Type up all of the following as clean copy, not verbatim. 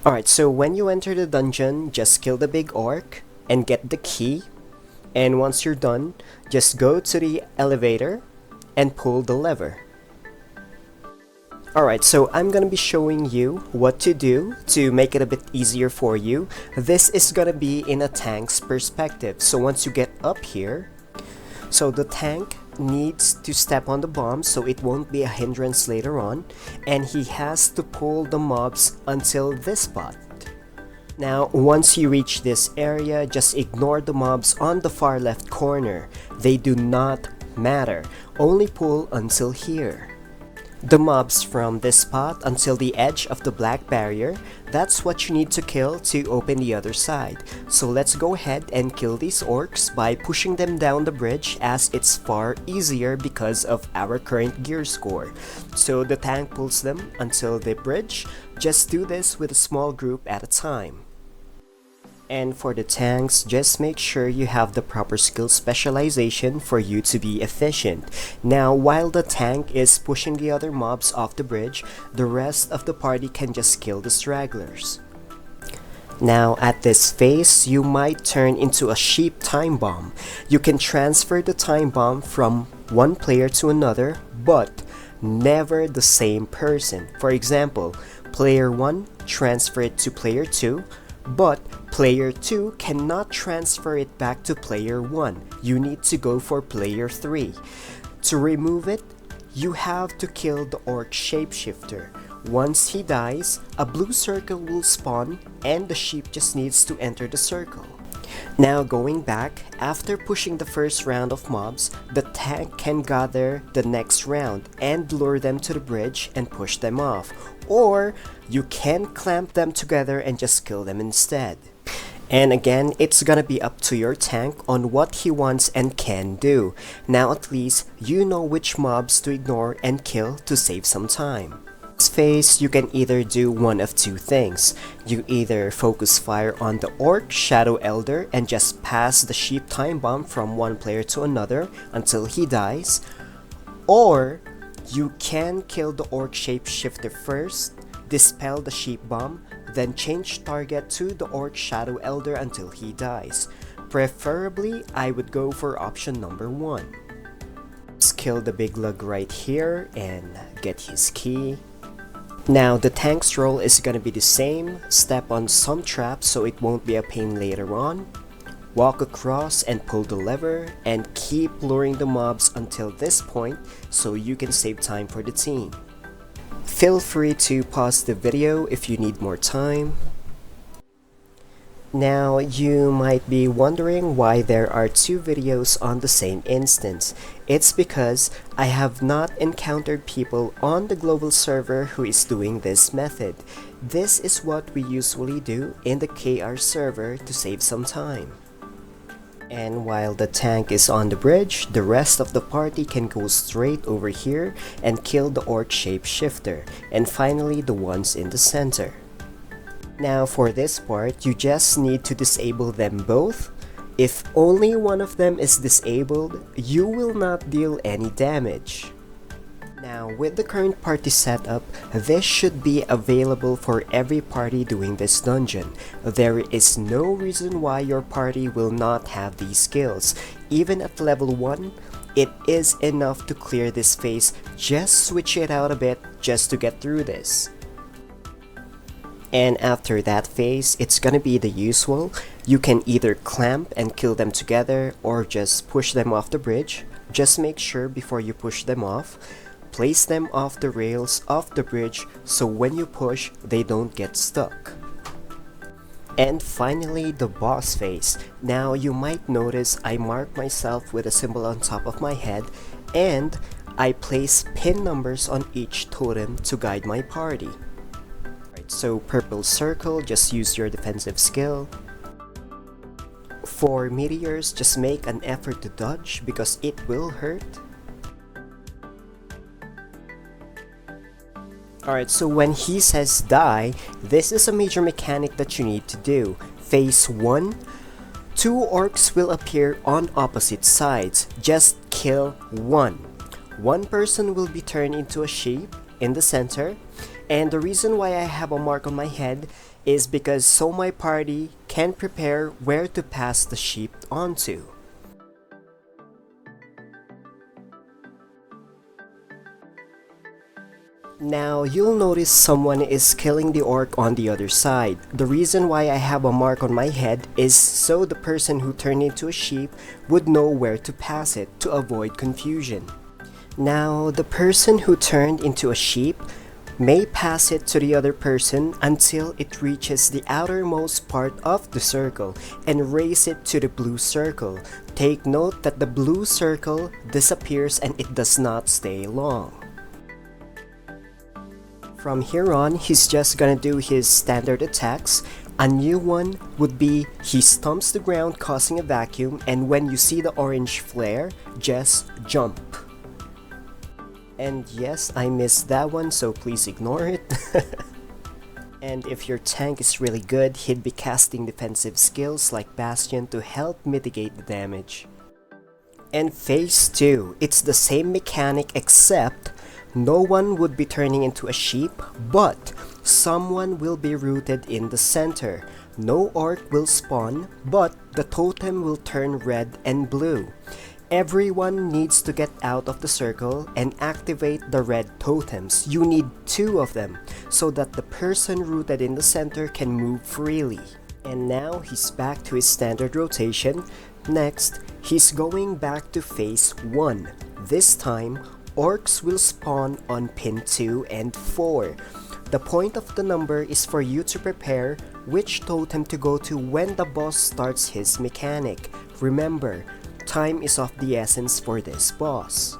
Alright, so when you enter the dungeon, just kill the big orc and get the key. And once you're done, just go to the elevator and pull the lever. Alright, so I'm gonna be showing you what to do to make it a bit easier for you. This is gonna be in a tank's perspective. So once you get up here, so the tank needs to step on the bomb so it won't be a hindrance later on, and he has to pull the mobs until this spot. Now, once you reach this area, just ignore the mobs on the far left corner. They do not matter. Only pull until here. The mobs from this spot until the edge of the black barrier, that's what you need to kill to open the other side. So let's go ahead and kill these orcs by pushing them down the bridge, as it's far easier because of our current gear score. So the tank pulls them until the bridge. Just do this with a small group at a time. And for the tanks, just make sure you have the proper skill specialization for you to be efficient. Now, while the tank is pushing the other mobs off the bridge, the rest of the party can just kill the stragglers. Now, at this phase, you might turn into a sheep time bomb. You can transfer the time bomb from one player to another, but never the same person. For example, player 1 transfer it to player 2, but player 2 cannot transfer it back to player 1. You need to go for player 3. To remove it, you have to kill the orc shapeshifter. Once he dies, a blue circle will spawn and the sheep just needs to enter the circle. Now going back, after pushing the first round of mobs, the tank can gather the next round and lure them to the bridge and push them off. Or you can clamp them together and just kill them instead. And again, it's gonna be up to your tank on what he wants and can do. Now at least you know which mobs to ignore and kill to save some time. This phase, you can either do one of two things. You either focus fire on the orc shadow elder and just pass the sheep time bomb from one player to another until he dies, or you can kill the orc shapeshifter first, dispel the sheep bomb, then change target to the orc shadow elder until he dies. Preferably, I would go for option number 1. Let's kill the big lug right here and get his key. Now the tank's role is gonna be the same. Step on some traps so it won't be a pain later on. Walk across and pull the lever and keep luring the mobs until this point so you can save time for the team. Feel free to pause the video if you need more time. Now, you might be wondering why there are two videos on the same instance. It's because I have not encountered people on the global server who is doing this method. This is what we usually do in the KR server to save some time. And while the tank is on the bridge, the rest of the party can go straight over here and kill the orc shapeshifter, and finally the ones in the center. Now for this part, you just need to disable them both. If only one of them is disabled, you will not deal any damage. Now with the current party setup, this should be available for every party doing this dungeon. There is no reason why your party will not have these skills. Even at level 1, it is enough to clear this phase. Just switch it out a bit just to get through this. And after that phase, it's gonna be the usual. You can either clamp and kill them together or just push them off the bridge. Just make sure before you push them off, place them off the rails of the bridge so when you push, they don't get stuck. And finally, the boss phase. Now you might notice I mark myself with a symbol on top of my head, and I place pin numbers on each totem to guide my party. So purple circle, just use your defensive skill. For meteors, just make an effort to dodge because it will hurt. Alright, so when he says die, this is a major mechanic that you need to do. Phase 1, 2 orcs will appear on opposite sides. Just kill one. One person will be turned into a sheep in the center, And the reason why I have a mark on my head is because so my party can prepare where to pass the sheep onto. Now, you'll notice someone is killing the orc on the other side. The reason why I have a mark on my head is so the person who turned into a sheep would know where to pass it to avoid confusion. Now, the person who turned into a sheep may pass it to the other person until it reaches the outermost part of the circle and raise it to the blue circle. Take note that the blue circle disappears and it does not stay long. From here on, he's just gonna do his standard attacks. A new one would be he stomps the ground causing a vacuum, and when you see the orange flare, just jump. And yes, I missed that one, so please ignore it. And if your tank is really good, he'd be casting defensive skills like Bastion to help mitigate the damage. And phase 2, it's the same mechanic except no one would be turning into a sheep, but someone will be rooted in the center. No orc will spawn, but the totem will turn red and blue. Everyone needs to get out of the circle and activate the red totems. You need 2 of them, so that the person rooted in the center can move freely. And now he's back to his standard rotation. Next, he's going back to phase 1. This time, orcs will spawn on pin 2 and 4. The point of the number is for you to prepare which totem to go to when the boss starts his mechanic. Remember, time is of the essence for this boss.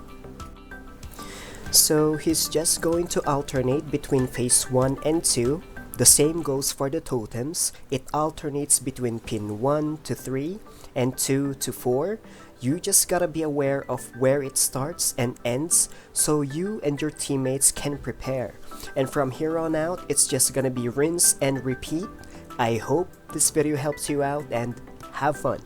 So he's just going to alternate between phase 1 and 2. The same goes for the totems. It alternates between pin 1 to 3 and 2 to 4. You just gotta be aware of where it starts and ends so you and your teammates can prepare. And from here on out, it's just gonna be rinse and repeat. I hope this video helps you out and have fun.